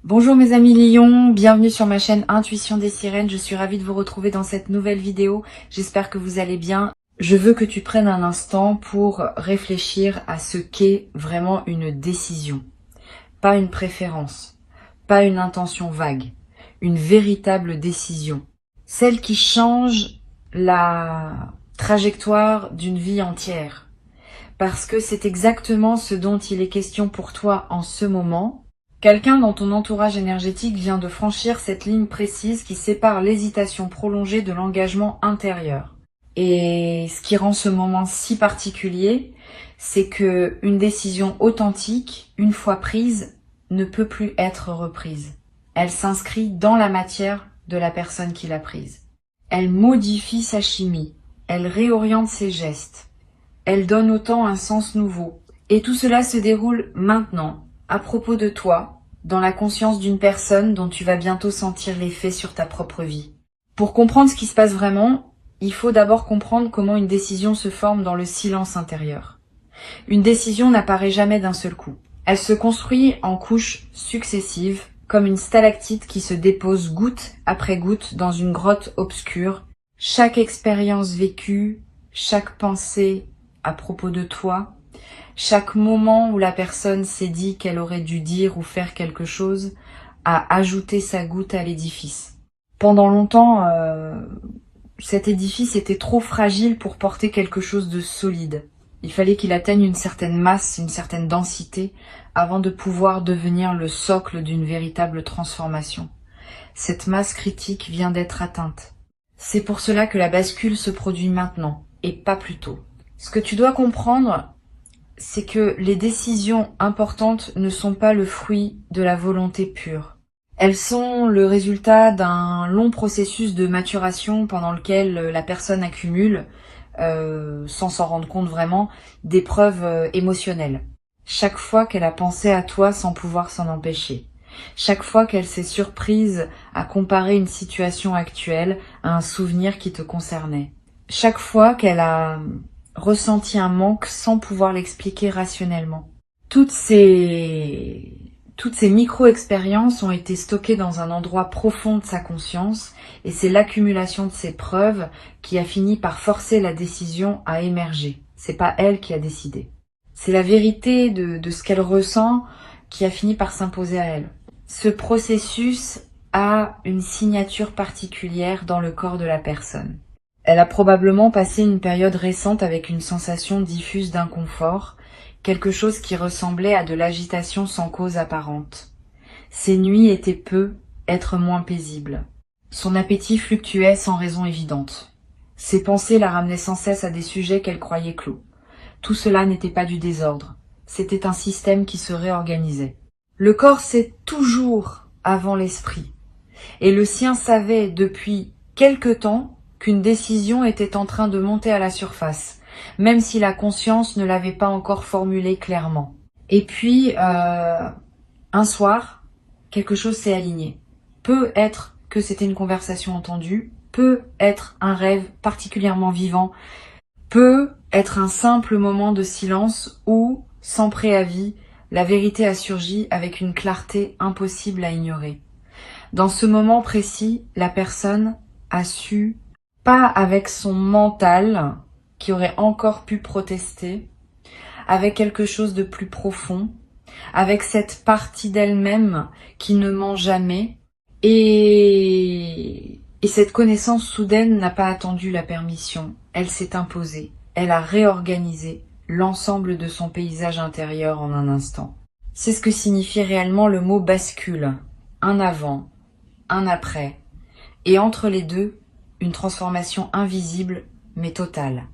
Bonjour mes amis lions, bienvenue sur ma chaîne Intuition des Sirènes. Je suis ravie de vous retrouver dans cette nouvelle vidéo. J'espère que vous allez bien. Je veux que tu prennes un instant pour réfléchir à ce qu'est vraiment une décision. Pas une préférence, pas une intention vague, une véritable décision. Celle qui change la trajectoire d'une vie entière. Parce que c'est exactement ce dont il est question pour toi en ce moment. Quelqu'un dans ton entourage énergétique vient de franchir cette ligne précise qui sépare l'hésitation prolongée de l'engagement intérieur. Et ce qui rend ce moment si particulier, c'est que une décision authentique, une fois prise, ne peut plus être reprise. Elle s'inscrit dans la matière de la personne qui l'a prise. Elle modifie sa chimie, elle réoriente ses gestes, elle donne au temps un sens nouveau. Et tout cela se déroule maintenant, à propos de toi, dans la conscience d'une personne dont tu vas bientôt sentir l'effet sur ta propre vie. Pour comprendre ce qui se passe vraiment, il faut d'abord comprendre comment une décision se forme dans le silence intérieur. Une décision n'apparaît jamais d'un seul coup. Elle se construit en couches successives, comme une stalactite qui se dépose goutte après goutte dans une grotte obscure. Chaque expérience vécue, chaque pensée à propos de toi, chaque moment où la personne s'est dit qu'elle aurait dû dire ou faire quelque chose a ajouté sa goutte à l'édifice. Pendant longtemps, cet édifice était trop fragile pour porter quelque chose de solide. Il fallait qu'il atteigne une certaine masse, une certaine densité, avant de pouvoir devenir le socle d'une véritable transformation. Cette masse critique vient d'être atteinte. C'est pour cela que la bascule se produit maintenant, et pas plus tôt. Ce que tu dois comprendre, c'est que les décisions importantes ne sont pas le fruit de la volonté pure. Elles sont le résultat d'un long processus de maturation pendant lequel la personne accumule, sans s'en rendre compte vraiment, des preuves émotionnelles. Chaque fois qu'elle a pensé à toi sans pouvoir s'en empêcher. Chaque fois qu'elle s'est surprise à comparer une situation actuelle à un souvenir qui te concernait. Chaque fois qu'elle a ressenti un manque sans pouvoir l'expliquer rationnellement. Toutes ces micro-expériences ont été stockées dans un endroit profond de sa conscience et c'est l'accumulation de ces preuves qui a fini par forcer la décision à émerger. C'est pas elle qui a décidé. C'est la vérité de ce qu'elle ressent qui a fini par s'imposer à elle. Ce processus a une signature particulière dans le corps de la personne. Elle a probablement passé une période récente avec une sensation diffuse d'inconfort, quelque chose qui ressemblait à de l'agitation sans cause apparente. Ses nuits étaient peu, être moins paisibles. Son appétit fluctuait sans raison évidente. Ses pensées la ramenaient sans cesse à des sujets qu'elle croyait clos. Tout cela n'était pas du désordre, c'était un système qui se réorganisait. Le corps sait toujours avant l'esprit, et le sien savait depuis quelque temps qu'une décision était en train de monter à la surface, même si la conscience ne l'avait pas encore formulée clairement. Et puis, un soir, quelque chose s'est aligné. Peut être que c'était une conversation entendue, peut être un rêve particulièrement vivant, peut être un simple moment de silence où, sans préavis, la vérité a surgi avec une clarté impossible à ignorer. Dans ce moment précis, la personne a su, pas avec son mental, qui aurait encore pu protester, avec quelque chose de plus profond, avec cette partie d'elle-même qui ne ment jamais, et cette connaissance soudaine n'a pas attendu la permission, elle s'est imposée, elle a réorganisé l'ensemble de son paysage intérieur en un instant. C'est ce que signifie réellement le mot bascule, un avant, un après, et entre les deux, une transformation invisible mais totale.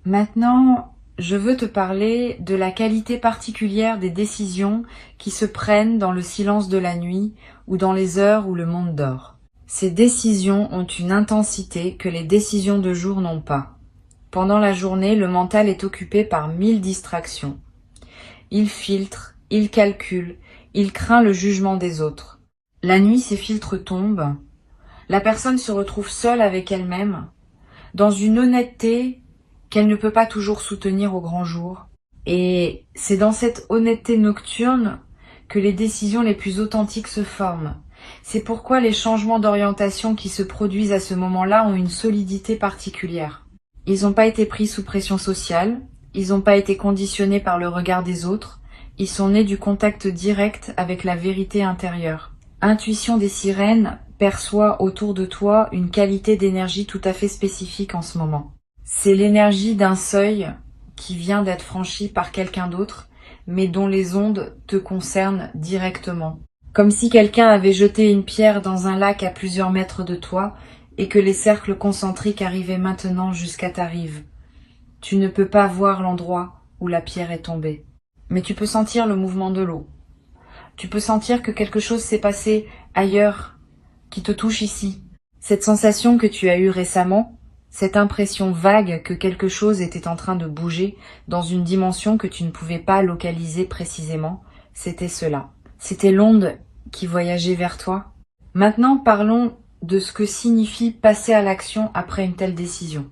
Maintenant, je veux te parler de la qualité particulière des décisions qui se prennent dans le silence de la nuit ou dans les heures où le monde dort. Ces décisions ont une intensité que les décisions de jour n'ont pas. Pendant la journée, le mental est occupé par 1000 distractions. Il filtre, il calcule, il craint le jugement des autres. La nuit, ces filtres tombent. La personne se retrouve seule avec elle-même, dans une honnêteté qu'elle ne peut pas toujours soutenir au grand jour. Et c'est dans cette honnêteté nocturne que les décisions les plus authentiques se forment. C'est pourquoi les changements d'orientation qui se produisent à ce moment-là ont une solidité particulière. Ils n'ont pas été pris sous pression sociale, ils n'ont pas été conditionnés par le regard des autres, ils sont nés du contact direct avec la vérité intérieure. Intuition des sirènes perçoit autour de toi une qualité d'énergie tout à fait spécifique en ce moment. C'est l'énergie d'un seuil qui vient d'être franchi par quelqu'un d'autre, mais dont les ondes te concernent directement. Comme si quelqu'un avait jeté une pierre dans un lac à plusieurs mètres de toi et que les cercles concentriques arrivaient maintenant jusqu'à ta rive. Tu ne peux pas voir l'endroit où la pierre est tombée, mais tu peux sentir le mouvement de l'eau. Tu peux sentir que quelque chose s'est passé ailleurs, qui te touche ici. Cette sensation que tu as eue récemment, cette impression vague que quelque chose était en train de bouger dans une dimension que tu ne pouvais pas localiser précisément, c'était cela. C'était l'onde qui voyageait vers toi. Maintenant, parlons de ce que signifie passer à l'action après une telle décision.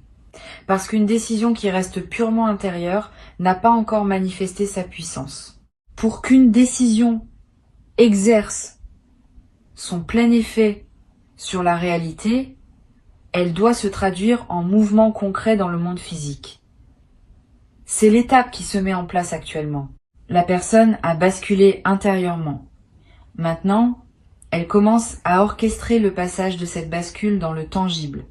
Parce qu'une décision qui reste purement intérieure n'a pas encore manifesté sa puissance. Pour qu'une décision exerce son plein effet sur la réalité, elle doit se traduire en mouvement concret dans le monde physique. C'est l'étape qui se met en place actuellement. La personne a basculé intérieurement. Maintenant, elle commence à orchestrer le passage de cette bascule dans le tangible.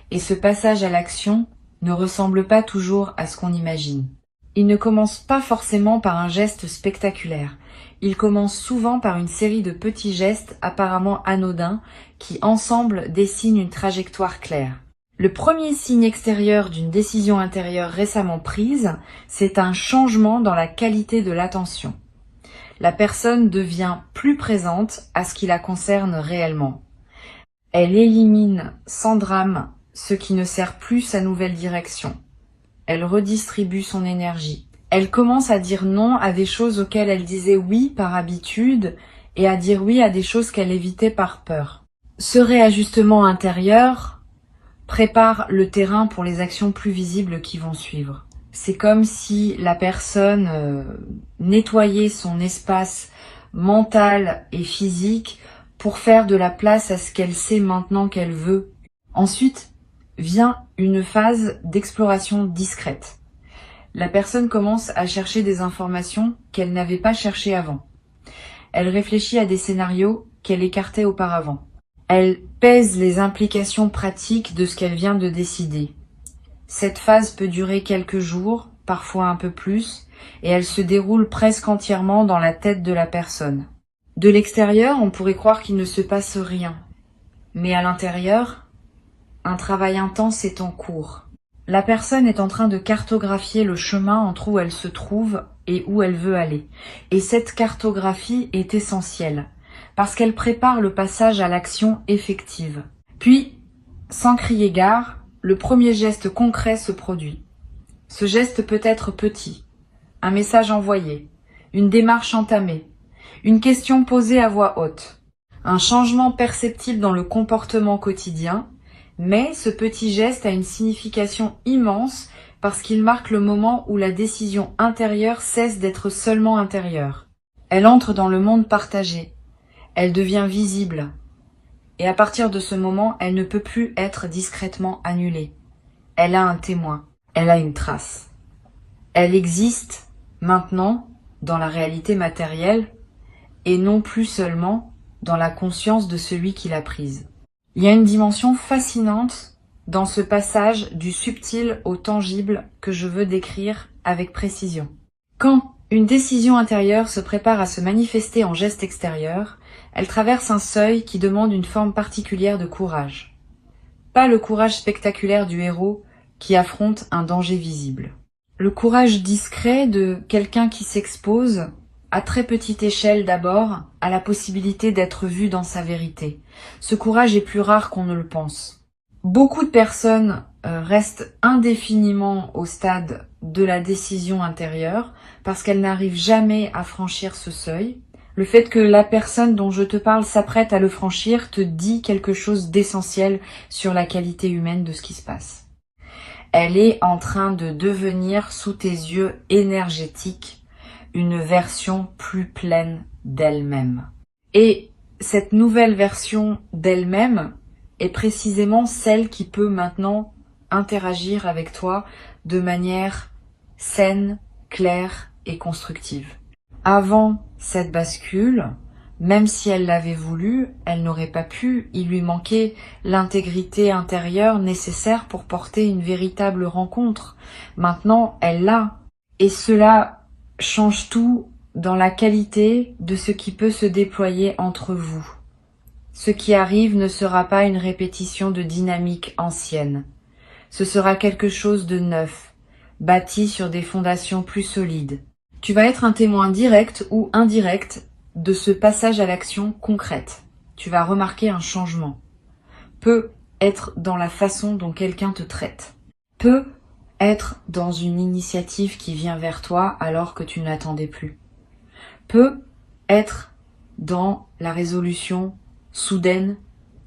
Et ce passage à l'action ne ressemble pas toujours à ce qu'on imagine. Il ne commence pas forcément par un geste spectaculaire. Il commence souvent par une série de petits gestes apparemment anodins qui ensemble dessinent une trajectoire claire. Le premier signe extérieur d'une décision intérieure récemment prise, c'est un changement dans la qualité de l'attention. La personne devient plus présente à ce qui la concerne réellement. Elle élimine sans drame ce qui ne sert plus sa nouvelle direction. Elle redistribue son énergie. Elle commence à dire non à des choses auxquelles elle disait oui par habitude et à dire oui à des choses qu'elle évitait par peur. Ce réajustement intérieur prépare le terrain pour les actions plus visibles qui vont suivre. C'est comme si la personne nettoyait son espace mental et physique pour faire de la place à ce qu'elle sait maintenant qu'elle veut. Ensuite vient une phase d'exploration discrète. La personne commence à chercher des informations qu'elle n'avait pas cherchées avant. Elle réfléchit à des scénarios qu'elle écartait auparavant. Elle pèse les implications pratiques de ce qu'elle vient de décider. Cette phase peut durer quelques jours, parfois un peu plus, et elle se déroule presque entièrement dans la tête de la personne. De l'extérieur, on pourrait croire qu'il ne se passe rien. Mais à l'intérieur, un travail intense est en cours. La personne est en train de cartographier le chemin entre où elle se trouve et où elle veut aller. Et cette cartographie est essentielle, parce qu'elle prépare le passage à l'action effective. Puis, sans crier gare, le premier geste concret se produit. Ce geste peut être petit, un message envoyé, une démarche entamée, une question posée à voix haute, un changement perceptible dans le comportement quotidien. Mais ce petit geste a une signification immense parce qu'il marque le moment où la décision intérieure cesse d'être seulement intérieure. Elle entre dans le monde partagé. Elle devient visible. Et à partir de ce moment, elle ne peut plus être discrètement annulée. Elle a un témoin. Elle a une trace. Elle existe maintenant dans la réalité matérielle et non plus seulement dans la conscience de celui qui l'a prise. Il y a une dimension fascinante dans ce passage du subtil au tangible que je veux décrire avec précision. Quand une décision intérieure se prépare à se manifester en geste extérieur, elle traverse un seuil qui demande une forme particulière de courage. Pas le courage spectaculaire du héros qui affronte un danger visible. Le courage discret de quelqu'un qui s'expose à très petite échelle d'abord, à la possibilité d'être vu dans sa vérité. Ce courage est plus rare qu'on ne le pense. Beaucoup de personnes restent indéfiniment au stade de la décision intérieure parce qu'elles n'arrivent jamais à franchir ce seuil. Le fait que la personne dont je te parle s'apprête à le franchir te dit quelque chose d'essentiel sur la qualité humaine de ce qui se passe. Elle est en train de devenir sous tes yeux énergétique une version plus pleine d'elle-même. Et cette nouvelle version d'elle-même est précisément celle qui peut maintenant interagir avec toi de manière saine, claire et constructive. Avant cette bascule, même si elle l'avait voulu, elle n'aurait pas pu, il lui manquait l'intégrité intérieure nécessaire pour porter une véritable rencontre. Maintenant, elle l'a. Et cela change tout dans la qualité de ce qui peut se déployer entre vous. Ce qui arrive ne sera pas une répétition de dynamique ancienne. Ce sera quelque chose de neuf, bâti sur des fondations plus solides. Tu vas être un témoin direct ou indirect de ce passage à l'action concrète. Tu vas remarquer un changement. Peut être dans la façon dont quelqu'un te traite. Peut être dans une initiative qui vient vers toi alors que tu ne l'attendais plus. Peut être dans la résolution soudaine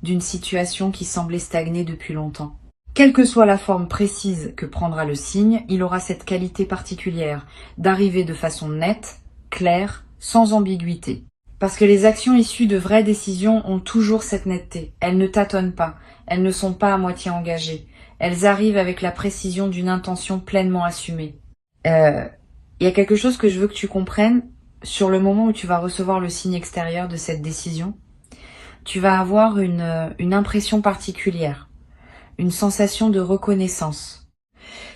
d'une situation qui semblait stagner depuis longtemps. Quelle que soit la forme précise que prendra le signe, il aura cette qualité particulière d'arriver de façon nette, claire, sans ambiguïté. Parce que les actions issues de vraies décisions ont toujours cette netteté. Elles ne tâtonnent pas, elles ne sont pas à moitié engagées. Elles arrivent avec la précision d'une intention pleinement assumée. Il y a quelque chose que je veux que tu comprennes sur le moment où tu vas recevoir le signe extérieur de cette décision. Tu vas avoir une impression particulière. Une sensation de reconnaissance.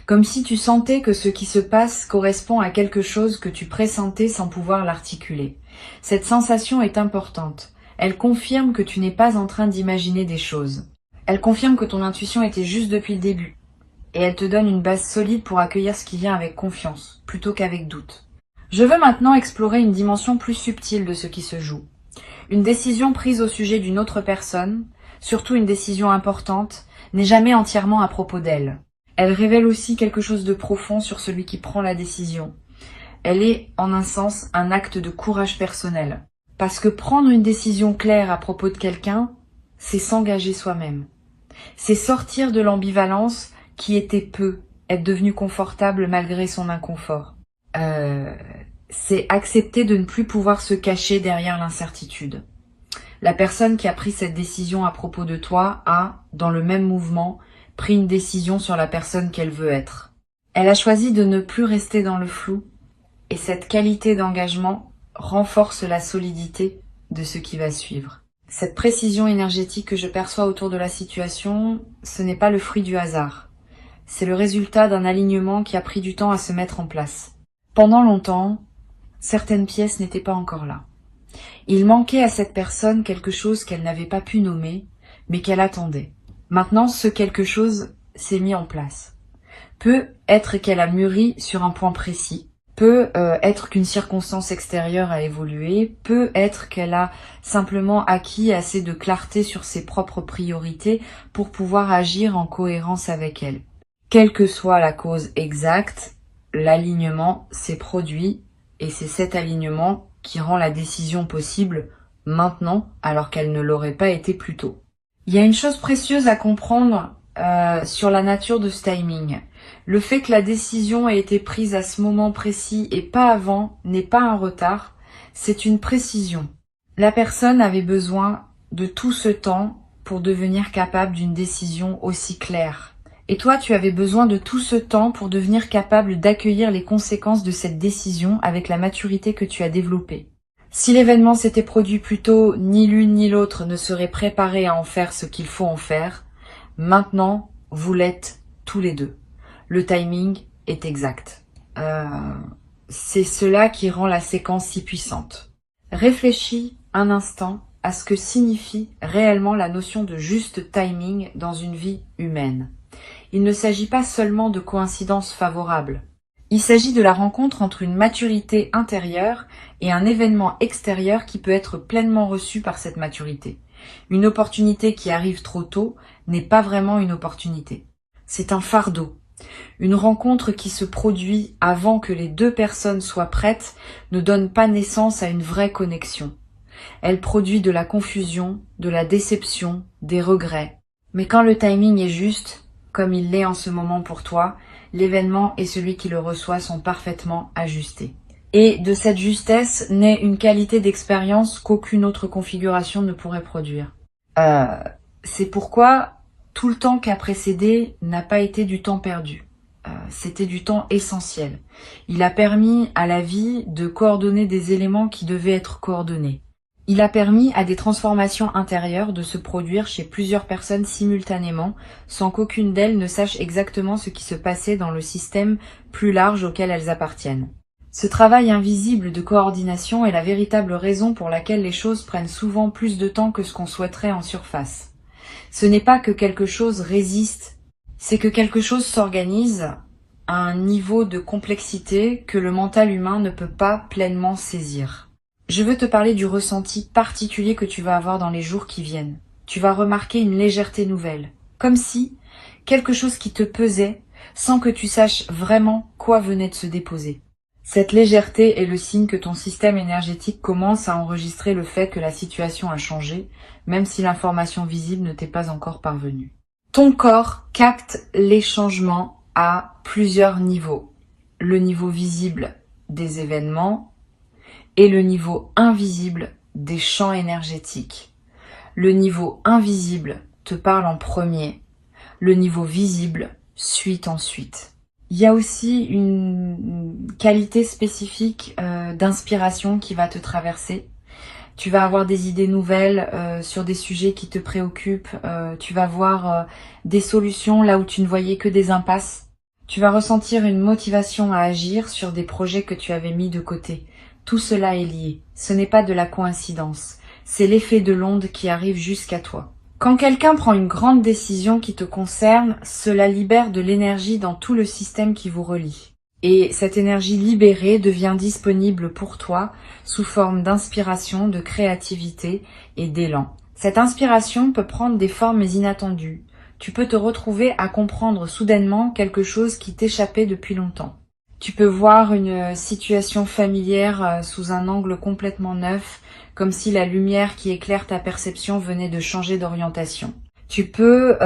Comme si tu sentais que ce qui se passe correspond à quelque chose que tu pressentais sans pouvoir l'articuler. Cette sensation est importante. Elle confirme que tu n'es pas en train d'imaginer des choses. Elle confirme que ton intuition était juste depuis le début. Et elle te donne une base solide pour accueillir ce qui vient avec confiance, plutôt qu'avec doute. Je veux maintenant explorer une dimension plus subtile de ce qui se joue. Une décision prise au sujet d'une autre personne, surtout une décision importante, n'est jamais entièrement à propos d'elle. Elle révèle aussi quelque chose de profond sur celui qui prend la décision. Elle est, en un sens, un acte de courage personnel. Parce que prendre une décision claire à propos de quelqu'un, c'est s'engager soi-même. C'est sortir de l'ambivalence qui était peu, être devenu confortable malgré son inconfort. C'est accepter de ne plus pouvoir se cacher derrière l'incertitude. La personne qui a pris cette décision à propos de toi a, dans le même mouvement, pris une décision sur la personne qu'elle veut être. Elle a choisi de ne plus rester dans le flou, et cette qualité d'engagement renforce la solidité de ce qui va suivre. Cette précision énergétique que je perçois autour de la situation, ce n'est pas le fruit du hasard. C'est le résultat d'un alignement qui a pris du temps à se mettre en place. Pendant longtemps, certaines pièces n'étaient pas encore là. Il manquait à cette personne quelque chose qu'elle n'avait pas pu nommer, mais qu'elle attendait. Maintenant, ce quelque chose s'est mis en place. Peut être qu'elle a mûri sur un point précis, peut être qu'une circonstance extérieure a évolué, peut être qu'elle a simplement acquis assez de clarté sur ses propres priorités pour pouvoir agir en cohérence avec elle. Quelle que soit la cause exacte, l'alignement s'est produit et c'est cet alignement qui rend la décision possible maintenant alors qu'elle ne l'aurait pas été plus tôt. Il y a une chose précieuse à comprendre sur la nature de ce timing. Le fait que la décision ait été prise à ce moment précis et pas avant n'est pas un retard, c'est une précision. La personne avait besoin de tout ce temps pour devenir capable d'une décision aussi claire. Et toi, tu avais besoin de tout ce temps pour devenir capable d'accueillir les conséquences de cette décision avec la maturité que tu as développée. Si l'événement s'était produit plus tôt, ni l'une ni l'autre ne serait préparée à en faire ce qu'il faut en faire. Maintenant, vous l'êtes tous les deux. Le timing est exact. C'est cela qui rend la séquence si puissante. Réfléchis un instant à ce que signifie réellement la notion de juste timing dans une vie humaine. Il ne s'agit pas seulement de coïncidences favorables. Il s'agit de la rencontre entre une maturité intérieure et un événement extérieur qui peut être pleinement reçu par cette maturité. Une opportunité qui arrive trop tôt n'est pas vraiment une opportunité. C'est un fardeau. Une rencontre qui se produit avant que les deux personnes soient prêtes ne donne pas naissance à une vraie connexion. Elle produit de la confusion, de la déception, des regrets. Mais quand le timing est juste, comme il l'est en ce moment pour toi, l'événement et celui qui le reçoit sont parfaitement ajustés. Et de cette justesse naît une qualité d'expérience qu'aucune autre configuration ne pourrait produire. C'est pourquoi tout le temps qui a précédé n'a pas été du temps perdu. C'était du temps essentiel. Il a permis à la vie de coordonner des éléments qui devaient être coordonnés. Il a permis à des transformations intérieures de se produire chez plusieurs personnes simultanément, sans qu'aucune d'elles ne sache exactement ce qui se passait dans le système plus large auquel elles appartiennent. Ce travail invisible de coordination est la véritable raison pour laquelle les choses prennent souvent plus de temps que ce qu'on souhaiterait en surface. Ce n'est pas que quelque chose résiste, c'est que quelque chose s'organise à un niveau de complexité que le mental humain ne peut pas pleinement saisir. Je veux te parler du ressenti particulier que tu vas avoir dans les jours qui viennent. Tu vas remarquer une légèreté nouvelle, comme si quelque chose qui te pesait sans que tu saches vraiment quoi venait de se déposer. Cette légèreté est le signe que ton système énergétique commence à enregistrer le fait que la situation a changé, même si l'information visible ne t'est pas encore parvenue. Ton corps capte les changements à plusieurs niveaux. Le niveau visible des événements et le niveau invisible des champs énergétiques. Le niveau invisible te parle en premier, le niveau visible suit ensuite. Il y a aussi une qualité spécifique d'inspiration qui va te traverser. Tu vas avoir des idées nouvelles sur des sujets qui te préoccupent. Tu vas voir des solutions là où tu ne voyais que des impasses. Tu vas ressentir une motivation à agir sur des projets que tu avais mis de côté. Tout cela est lié. Ce n'est pas de la coïncidence. C'est l'effet de l'onde qui arrive jusqu'à toi. Quand quelqu'un prend une grande décision qui te concerne, cela libère de l'énergie dans tout le système qui vous relie. Et cette énergie libérée devient disponible pour toi sous forme d'inspiration, de créativité et d'élan. Cette inspiration peut prendre des formes inattendues. Tu peux te retrouver à comprendre soudainement quelque chose qui t'échappait depuis longtemps. Tu peux voir une situation familière sous un angle complètement neuf, comme si la lumière qui éclaire ta perception venait de changer d'orientation. Tu peux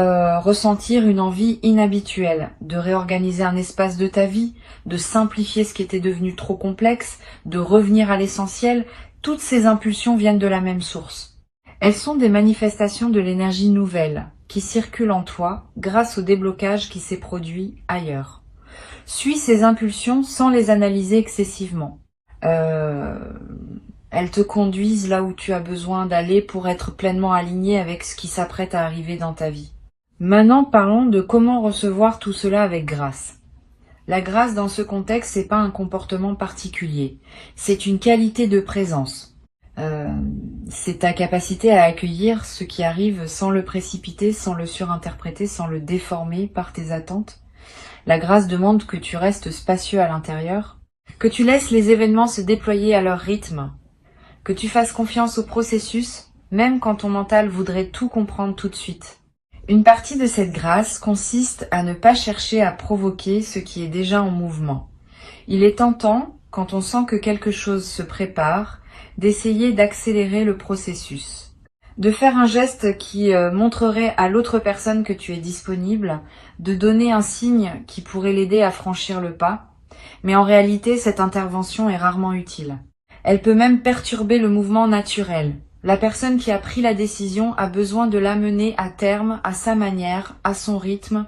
ressentir une envie inhabituelle de réorganiser un espace de ta vie, de simplifier ce qui était devenu trop complexe, de revenir à l'essentiel. Toutes ces impulsions viennent de la même source. Elles sont des manifestations de l'énergie nouvelle qui circule en toi grâce au déblocage qui s'est produit ailleurs. Suis ces impulsions sans les analyser excessivement. Elles te conduisent là où tu as besoin d'aller pour être pleinement aligné avec ce qui s'apprête à arriver dans ta vie. Maintenant, parlons de comment recevoir tout cela avec grâce. La grâce dans ce contexte, c'est pas un comportement particulier. C'est une qualité de présence. C'est ta capacité à accueillir ce qui arrive sans le précipiter, sans le surinterpréter, sans le déformer par tes attentes. La grâce demande que tu restes spacieux à l'intérieur, que tu laisses les événements se déployer à leur rythme, que tu fasses confiance au processus, même quand ton mental voudrait tout comprendre tout de suite. Une partie de cette grâce consiste à ne pas chercher à provoquer ce qui est déjà en mouvement. Il est tentant, quand on sent que quelque chose se prépare, d'essayer d'accélérer le processus. De faire un geste qui montrerait à l'autre personne que tu es disponible, de donner un signe qui pourrait l'aider à franchir le pas, mais en réalité cette intervention est rarement utile. Elle peut même perturber le mouvement naturel. La personne qui a pris la décision a besoin de l'amener à terme, à sa manière, à son rythme.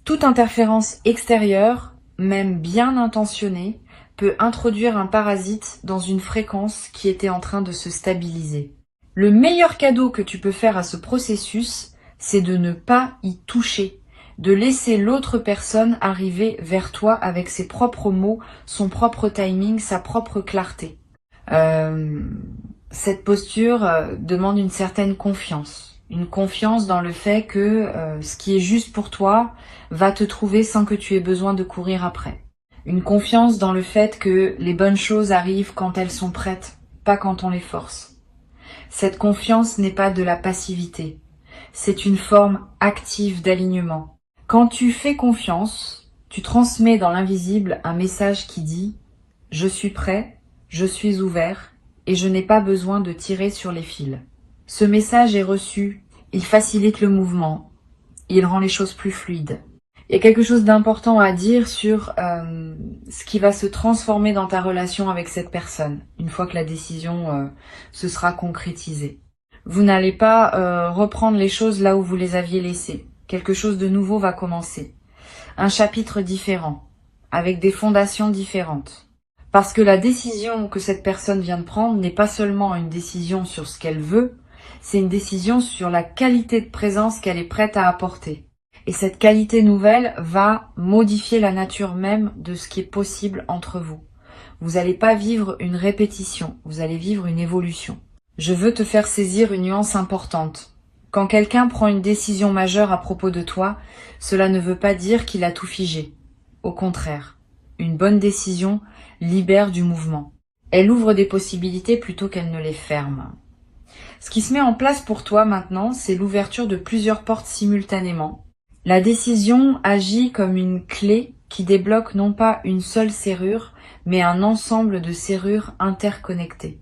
Toute interférence extérieure, même bien intentionnée, peut introduire un parasite dans une fréquence qui était en train de se stabiliser. Le meilleur cadeau que tu peux faire à ce processus, c'est de ne pas y toucher, de laisser l'autre personne arriver vers toi avec ses propres mots, son propre timing, sa propre clarté. Cette posture demande une certaine confiance. Une confiance dans le fait que ce qui est juste pour toi va te trouver sans que tu aies besoin de courir après. Une confiance dans le fait que les bonnes choses arrivent quand elles sont prêtes, pas quand on les force. Cette confiance n'est pas de la passivité, c'est une forme active d'alignement. Quand tu fais confiance, tu transmets dans l'invisible un message qui dit « Je suis prêt, je suis ouvert et je n'ai pas besoin de tirer sur les fils ». Ce message est reçu, il facilite le mouvement, il rend les choses plus fluides. Il y a quelque chose d'important à dire sur ce qui va se transformer dans ta relation avec cette personne, une fois que la décision se sera concrétisée. Vous n'allez pas reprendre les choses là où vous les aviez laissées. Quelque chose de nouveau va commencer. Un chapitre différent, avec des fondations différentes. Parce que la décision que cette personne vient de prendre n'est pas seulement une décision sur ce qu'elle veut, c'est une décision sur la qualité de présence qu'elle est prête à apporter. Et cette qualité nouvelle va modifier la nature même de ce qui est possible entre vous. Vous n'allez pas vivre une répétition, vous allez vivre une évolution. Je veux te faire saisir une nuance importante. Quand quelqu'un prend une décision majeure à propos de toi, cela ne veut pas dire qu'il a tout figé. Au contraire, une bonne décision libère du mouvement. Elle ouvre des possibilités plutôt qu'elle ne les ferme. Ce qui se met en place pour toi maintenant, c'est l'ouverture de plusieurs portes simultanément. La décision agit comme une clé qui débloque non pas une seule serrure, mais un ensemble de serrures interconnectées.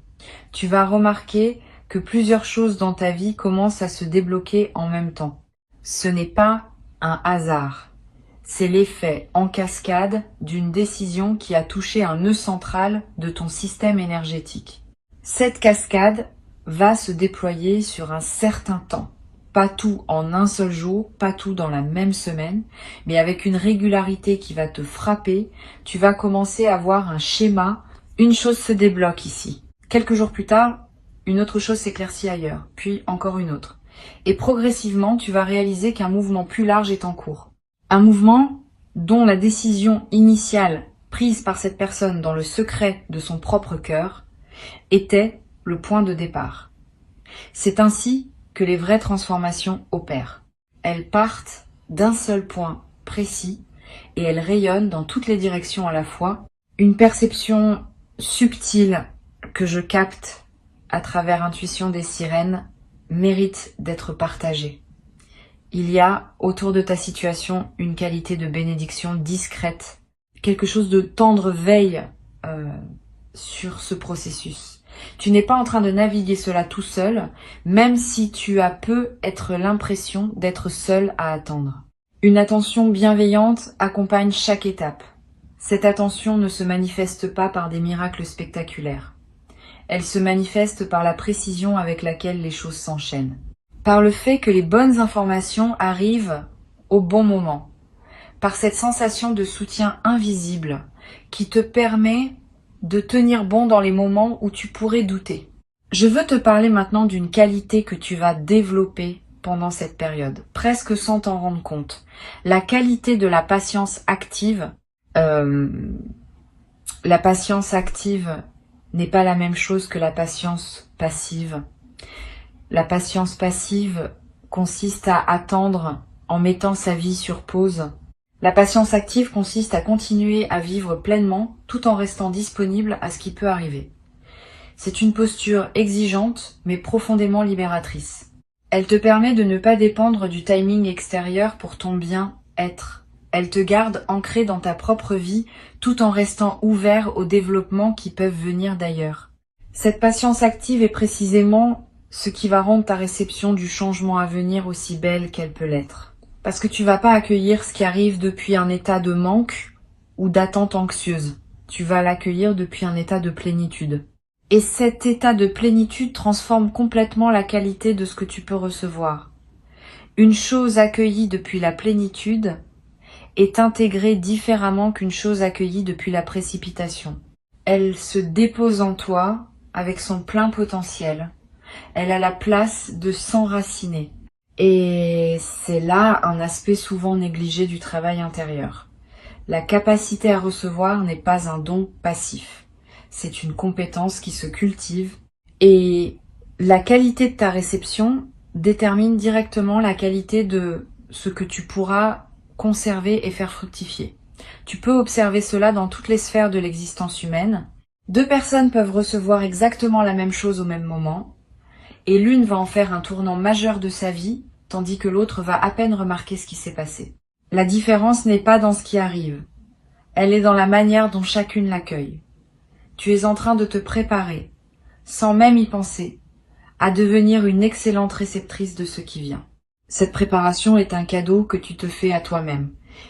Tu vas remarquer que plusieurs choses dans ta vie commencent à se débloquer en même temps. Ce n'est pas un hasard. C'est l'effet en cascade d'une décision qui a touché un nœud central de ton système énergétique. Cette cascade va se déployer sur un certain temps. Pas tout en un seul jour, pas tout dans la même semaine, mais avec une régularité qui va te frapper, tu vas commencer à voir un schéma. Une chose se débloque ici. Quelques jours plus tard, une autre chose s'éclaircit ailleurs, puis encore une autre. Et progressivement, tu vas réaliser qu'un mouvement plus large est en cours. Un mouvement dont la décision initiale prise par cette personne dans le secret de son propre cœur était le point de départ. C'est ainsi que les vraies transformations opèrent. Elles partent d'un seul point précis et elles rayonnent dans toutes les directions à la fois. Une perception subtile que je capte à travers Intuition des sirènes mérite d'être partagée. Il y a autour de ta situation une qualité de bénédiction discrète, quelque chose de tendre veille sur ce processus. Tu n'es pas en train de naviguer cela tout seul, même si tu as être l'impression d'être seul à attendre. Une attention bienveillante accompagne chaque étape. Cette attention ne se manifeste pas par des miracles spectaculaires. Elle se manifeste par la précision avec laquelle les choses s'enchaînent. Par le fait que les bonnes informations arrivent au bon moment. Par cette sensation de soutien invisible qui te permet de tenir bon dans les moments où tu pourrais douter. Je veux te parler maintenant d'une qualité que tu vas développer pendant cette période, presque sans t'en rendre compte. La qualité de la patience active. La patience active n'est pas la même chose que la patience passive. La patience passive consiste à attendre en mettant sa vie sur pause. La patience active consiste à continuer à vivre pleinement tout en restant disponible à ce qui peut arriver. C'est une posture exigeante mais profondément libératrice. Elle te permet de ne pas dépendre du timing extérieur pour ton bien-être. Elle te garde ancré dans ta propre vie tout en restant ouvert aux développements qui peuvent venir d'ailleurs. Cette patience active est précisément ce qui va rendre ta réception du changement à venir aussi belle qu'elle peut l'être. Parce que tu vas pas accueillir ce qui arrive depuis un état de manque ou d'attente anxieuse. Tu vas l'accueillir depuis un état de plénitude. Et cet état de plénitude transforme complètement la qualité de ce que tu peux recevoir. Une chose accueillie depuis la plénitude est intégrée différemment qu'une chose accueillie depuis la précipitation. Elle se dépose en toi avec son plein potentiel. Elle a la place de s'enraciner. Et c'est là un aspect souvent négligé du travail intérieur. La capacité à recevoir n'est pas un don passif. C'est une compétence qui se cultive. Et la qualité de ta réception détermine directement la qualité de ce que tu pourras conserver et faire fructifier. Tu peux observer cela dans toutes les sphères de l'existence humaine. Deux personnes peuvent recevoir exactement la même chose au même moment, et l'une va en faire un tournant majeur de sa vie, tandis que l'autre va à peine remarquer ce qui s'est passé. La différence n'est pas dans ce qui arrive, elle est dans la manière dont chacune l'accueille. Tu es en train de te préparer, sans même y penser, à devenir une excellente réceptrice de ce qui vient. Cette préparation est un cadeau que tu te fais à toi-même,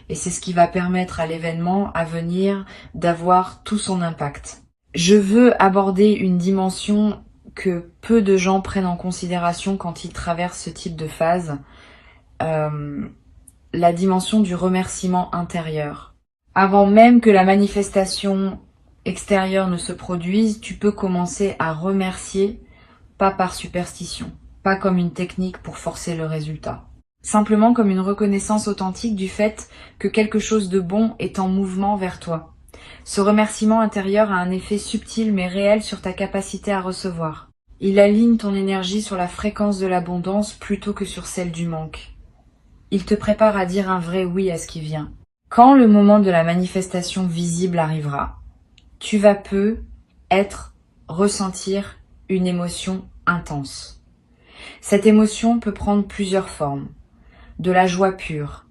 Et c'est ce qui va permettre à l'événement à venir d'avoir tout son impact. Je veux aborder une dimension que peu de gens prennent en considération quand ils traversent ce type de phase, la dimension du remerciement intérieur. Avant même que la manifestation extérieure ne se produise, tu peux commencer à remercier, pas par superstition, pas comme une technique pour forcer le résultat. Simplement comme une reconnaissance authentique du fait que quelque chose de bon est en mouvement vers toi. Ce remerciement intérieur a un effet subtil mais réel sur ta capacité à recevoir. Il aligne ton énergie sur la fréquence de l'abondance plutôt que sur celle du manque. Il te prépare à dire un vrai oui à ce qui vient. Quand le moment de la manifestation visible arrivera, tu vas ressentir une émotion intense. Cette émotion peut prendre plusieurs formes. De la joie pure,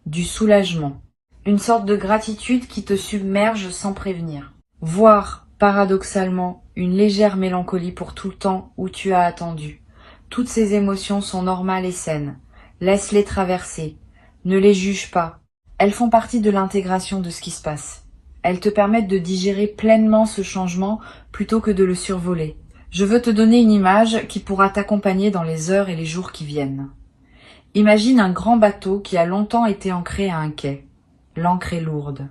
du soulagement, une sorte de gratitude qui te submerge sans prévenir, voire, paradoxalement, une légère mélancolie pour tout le temps où tu as attendu. Toutes ces émotions sont normales et saines. Laisse-les traverser. Ne les juge pas. Elles font partie de l'intégration de ce qui se passe. Elles te permettent de digérer pleinement ce changement plutôt que de le survoler. Je veux te donner une image qui pourra t'accompagner dans les heures et les jours qui viennent. Imagine un grand bateau qui a longtemps été ancré à un quai. L'ancre est lourde.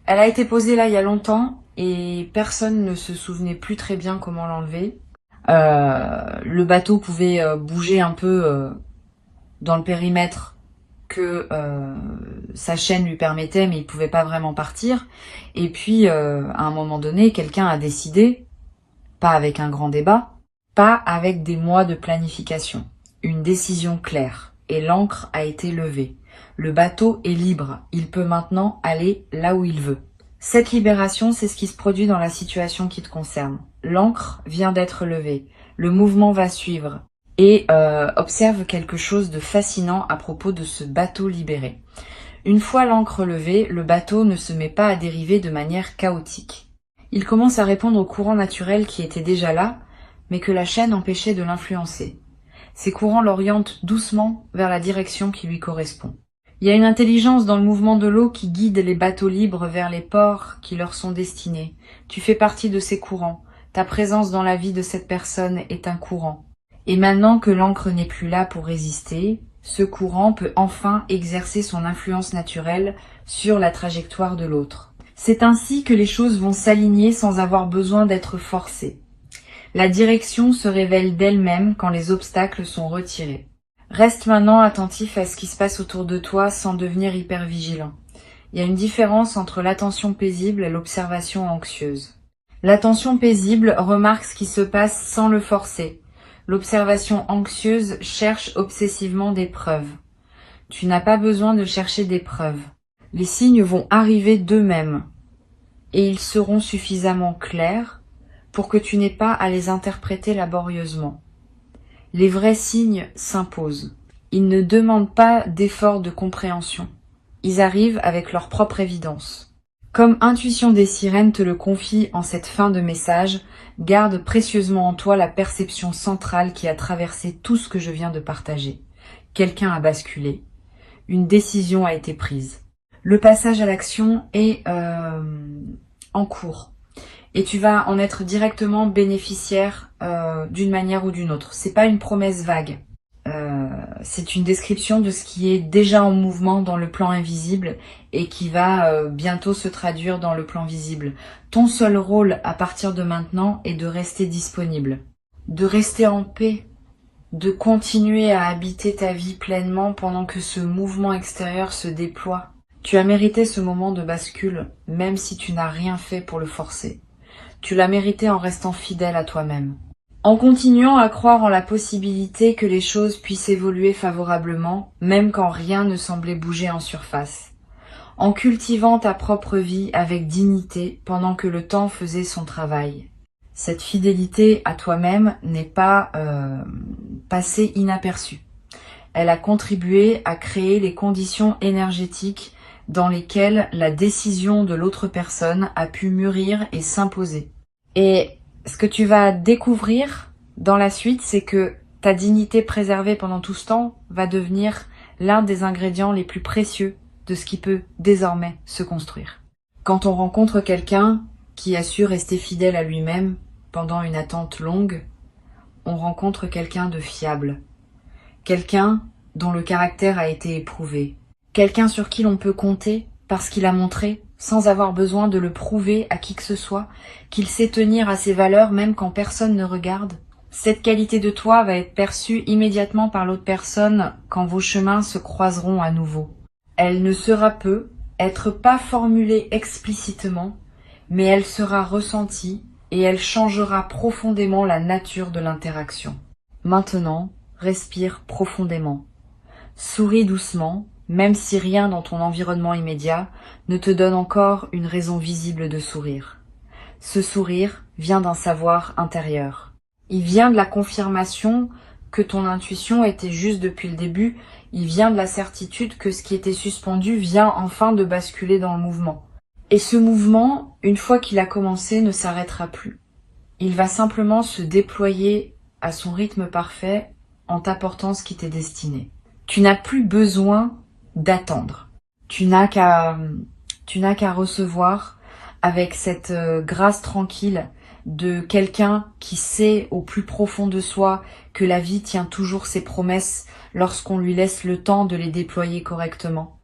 Elle a été posée là il y a longtemps et personne ne se souvenait plus très bien comment l'enlever. Le bateau pouvait bouger un peu dans le périmètre que sa chaîne lui permettait, mais il pouvait pas vraiment partir. Et puis, à un moment donné, quelqu'un a décidé, pas avec un grand débat, pas avec des mois de planification, une décision claire. Et l'ancre a été levée. Le bateau est libre, il peut maintenant aller là où il veut. Cette libération, c'est ce qui se produit dans la situation qui te concerne. L'ancre vient d'être levée, le mouvement va suivre. Et observe quelque chose de fascinant à propos de ce bateau libéré. Une fois l'ancre levée, le bateau ne se met pas à dériver de manière chaotique. Il commence à répondre au courant naturel qui était déjà là, mais que la chaîne empêchait de l'influencer. Ces courants l'orientent doucement vers la direction qui lui correspond. Il y a une intelligence dans le mouvement de l'eau qui guide les bateaux libres vers les ports qui leur sont destinés. Tu fais partie de ces courants. Ta présence dans la vie de cette personne est un courant. Et maintenant que l'ancre n'est plus là pour résister, ce courant peut enfin exercer son influence naturelle sur la trajectoire de l'autre. C'est ainsi que les choses vont s'aligner sans avoir besoin d'être forcées. La direction se révèle d'elle-même quand les obstacles sont retirés. Reste maintenant attentif à ce qui se passe autour de toi sans devenir hyper vigilant. Il y a une différence entre l'attention paisible et l'observation anxieuse. L'attention paisible remarque ce qui se passe sans le forcer. L'observation anxieuse cherche obsessivement des preuves. Tu n'as pas besoin de chercher des preuves. Les signes vont arriver d'eux-mêmes et ils seront suffisamment clairs pour que tu n'aies pas à les interpréter laborieusement. Les vrais signes s'imposent. Ils ne demandent pas d'effort de compréhension. Ils arrivent avec leur propre évidence. Comme Intuition des sirènes te le confie en cette fin de message, garde précieusement en toi la perception centrale qui a traversé tout ce que je viens de partager. Quelqu'un a basculé. Une décision a été prise. Le passage à l'action est en cours. Et tu vas en être directement bénéficiaire d'une manière ou d'une autre. C'est pas une promesse vague. C'est une description de ce qui est déjà en mouvement dans le plan invisible et qui va bientôt se traduire dans le plan visible. Ton seul rôle à partir de maintenant est de rester disponible, de rester en paix, de continuer à habiter ta vie pleinement pendant que ce mouvement extérieur se déploie. Tu as mérité ce moment de bascule, même si tu n'as rien fait pour le forcer. Tu l'as mérité en restant fidèle à toi-même. En continuant à croire en la possibilité que les choses puissent évoluer favorablement, même quand rien ne semblait bouger en surface. En cultivant ta propre vie avec dignité pendant que le temps faisait son travail. Cette fidélité à toi-même n'est pas passée inaperçue. Elle a contribué à créer les conditions énergétiques dans lesquelles la décision de l'autre personne a pu mûrir et s'imposer. Et ce que tu vas découvrir dans la suite, c'est que ta dignité préservée pendant tout ce temps va devenir l'un des ingrédients les plus précieux de ce qui peut désormais se construire. Quand on rencontre quelqu'un qui a su rester fidèle à lui-même pendant une attente longue, on rencontre quelqu'un de fiable, quelqu'un dont le caractère a été éprouvé, quelqu'un sur qui l'on peut compter parce qu'il a montré, sans avoir besoin de le prouver à qui que ce soit, qu'il sait tenir à ses valeurs même quand personne ne regarde. Cette qualité de toi va être perçue immédiatement par l'autre personne quand vos chemins se croiseront à nouveau. Elle ne sera être pas formulée explicitement, mais elle sera ressentie et elle changera profondément la nature de l'interaction. Maintenant, respire profondément. Souris doucement, même si rien dans ton environnement immédiat ne te donne encore une raison visible de sourire. Ce sourire vient d'un savoir intérieur. Il vient de la confirmation que ton intuition était juste depuis le début, il vient de la certitude que ce qui était suspendu vient enfin de basculer dans le mouvement. Et ce mouvement, une fois qu'il a commencé, ne s'arrêtera plus. Il va simplement se déployer à son rythme parfait en t'apportant ce qui t'est destiné. Tu n'as plus besoin d'attendre. Tu n'as qu'à recevoir avec cette grâce tranquille de quelqu'un qui sait au plus profond de soi que la vie tient toujours ses promesses lorsqu'on lui laisse le temps de les déployer correctement.